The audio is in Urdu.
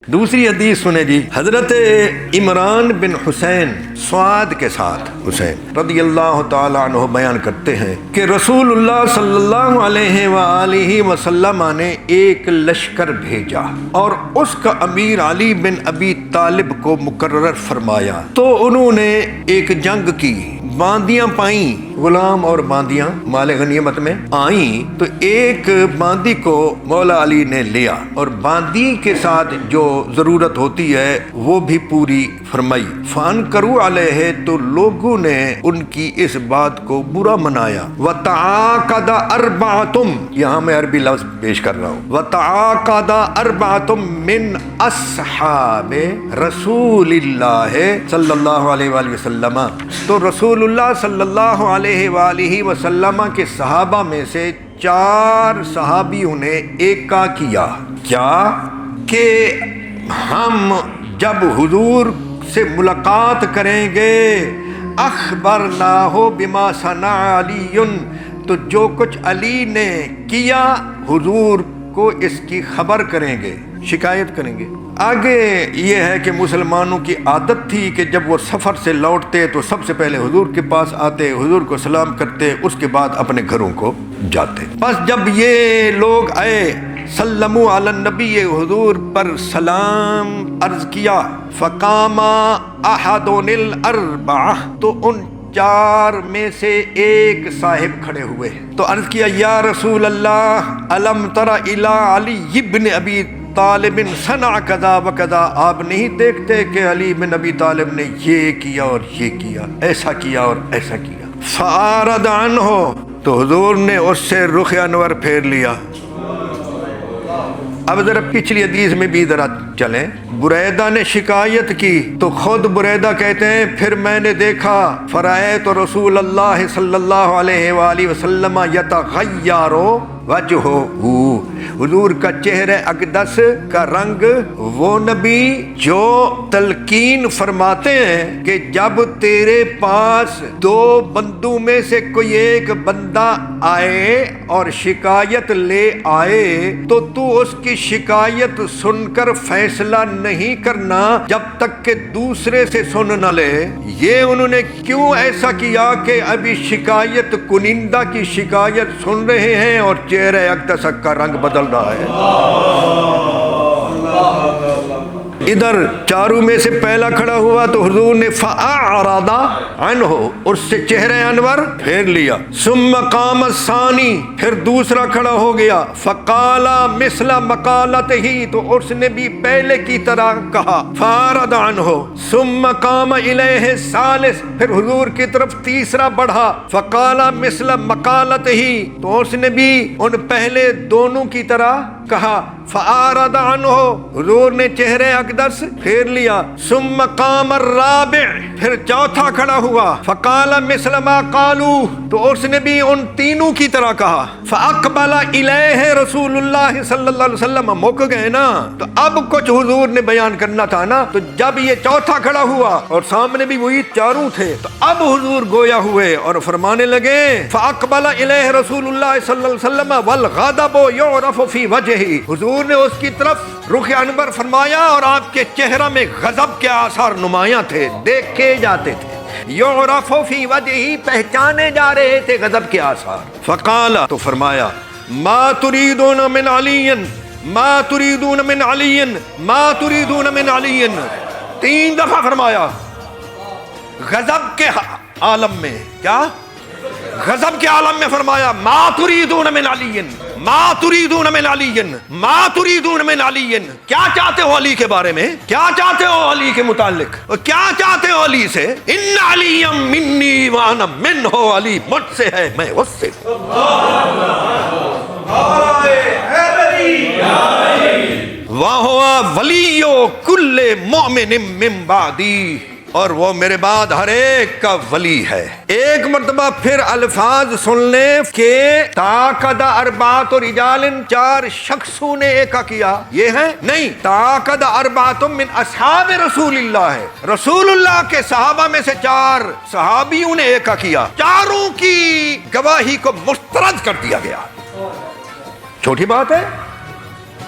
دوسری حدیث سنے جی، حضرت عمران بن حسین سعد کے ساتھ حسین رضی اللہ تعالی عنہ بیان کرتے ہیں کہ رسول اللہ صلی اللہ علیہ وآلہ وسلم نے ایک لشکر بھیجا اور اس کا امیر علی بن ابی طالب کو مقرر فرمایا، تو انہوں نے ایک جنگ کی، باندیاں پائیں، غلام اور باندیاں مال غنیمت میں آئیں، تو ایک باندی کو مولا علی نے لیا اور باندی کے ساتھ جو ضرورت ہوتی ہے وہ بھی پوری فرمائی۔ فانکروا علیہ، تو لوگوں نے ان کی اس بات کو برا منایا۔ وتعاقد اربعتم، یہاں میں عربی لفظ پیش کر رہا ہوں، وتعاقد اربعتم من اصحاب رسول اللہ صلی اللہ علیہ وآلہ وسلم، تو رسول اللہ صلی اللہ علیہ وآلہ وسلم کے صحابہ میں سے 4 صحابیوں نے ایکا کیا، کیا کہ ہم جب حضور سے ملاقات کریں گے، اخبرناہ بما صنع علی، تو جو کچھ علی نے کیا حضور کو اس کی خبر کریں گے، شکایت کریں گے۔ آگے یہ ہے کہ مسلمانوں کی عادت تھی کہ جب وہ سفر سے لوٹتے تو سب سے پہلے حضور کے پاس آتے، حضور کو سلام کرتے، اس کے بعد اپنے گھروں کو جاتے۔ بس جب یہ لوگ آئے، سلموا علی النبی، حضور پر سلام عرض کیا، فقام احد الاربعہ، تو ان 4 میں سے ایک صاحب کھڑے ہوئے تو عرض کیا، یا رسول اللہ، الم تر الی علی ابن ابی طالب صنع کذا و کذا، آپ نہیں دیکھتے کہ علی بن ابی طالب نے یہ کیا اور یہ کیا، ایسا کیا اور ایسا کیا۔ فأعرض عنہ، تو حضور نے اس سے رخ انور پھیر لیا۔ اب ذرا پچھلی حدیث میں بھی ذرا چلیں، بریدہ نے شکایت کی تو خود بریدہ کہتے ہیں، پھر میں نے دیکھا، فرأیت رسول اللہ صلی اللہ علیہ وآلہ وسلم یتغیر وجہہ، حضور کا چہرہ اقدس کا رنگ، وہ نبی جو تلقین فرماتے ہیں کہ جب تیرے پاس 2 بندوں میں سے کوئی ایک بندہ آئے اور شکایت لے آئے تو اس کی شکایت سن کر فیصلہ نہیں کرنا جب تک کہ دوسرے سے سن نہ لے۔ یہ انہوں نے کیوں ایسا کیا کہ ابھی شکایت کنندہ کی شکایت سن رہے ہیں اور چہرہ اقدس کا رنگ بدل رہا ہے۔ ادھر 4 میں سے پہلا کھڑا ہوا تو حضور نے فأعرض عنہ، اس سے چہرہ انور پھیر لیا۔ ثم قام الثانی، پھر دوسرا کھڑا ہو گیا، فقال مثل مقالتہ، تو اس نے بھی پہلے کی طرح کہا، فأعرض عنہ۔ ثم قام الیہ الثالث، پھر حضور کی طرف تیسرا بڑھا، فقال مثل مقالتہ، تو اس نے بھی ان پہلے دونوں کی طرح کہا، فأعرض عنہ، حضور نے چہرہ اقدس پھیر لیا۔ ثم قام الرابع، پھر چوتھا کھڑا ہوا، فقال مثل ما قالوا، تو اس نے بھی ان تینوں کی طرح کہا۔ فاقبل الیہ رسول اللہ صلی اللہ علیہ وسلم، مک گئے نا، تو اب کچھ حضور نے بیان کرنا تھا نا، تو جب یہ چوتھا کھڑا ہوا اور سامنے بھی وہی 4 تھے، تو اب حضور گویا ہوئے اور فرمانے لگے، فاقبل الیہ رسول اللہ صلی اللہ علیہ وسلم والغضب یعرف فی وجہہ، حضور نے اس کی طرف رخ انور فرمایا اور آپ کے چہرہ میں غضب کے آثار نمایاں تھے، دیکھے جاتے تھے، یعرف فی وجہہ، پہچانے جا رہے تھے غضب کے آثار۔ فقال، تو فرمایا، ما تريدون من علی، ما تريدون من علی، ما تريدون من علی، 3 دفعہ فرمایا غضب کے عالم میں، کیا غضب کے عالم میں فرمایا، ما تريدون من علی، ما تريدون من علی، ما تريدون من علی، کیا چاہتے ہو علی کے بارے میں، کیا چاہتے ہو علی کے متعلق، اور کیا چاہتے ہو علی سے، ان علی منی وانا منہ، علی مجھ سے ہے میں اس سے۔ وَهُوَ وَلِيُّ كُلِّ مُؤْمِنٍ مِّن بَعْدِي، اور وہ میرے بعد ہر ایک کا ولی ہے۔ ایک مرتبہ پھر الفاظ سن لیں کہ تعاقد اربعۃ رجال، 4 شخصوں نے ایکا کیا، یہ ہے نہیں، تعاقد اربعۃ من اصحاب رسول اللہ ہے، رسول اللہ کے صحابہ میں سے 4 صحابیوں نے ایکا کیا، 4 کی گواہی کو مسترد کر دیا گیا۔ چھوٹی بات ہے؟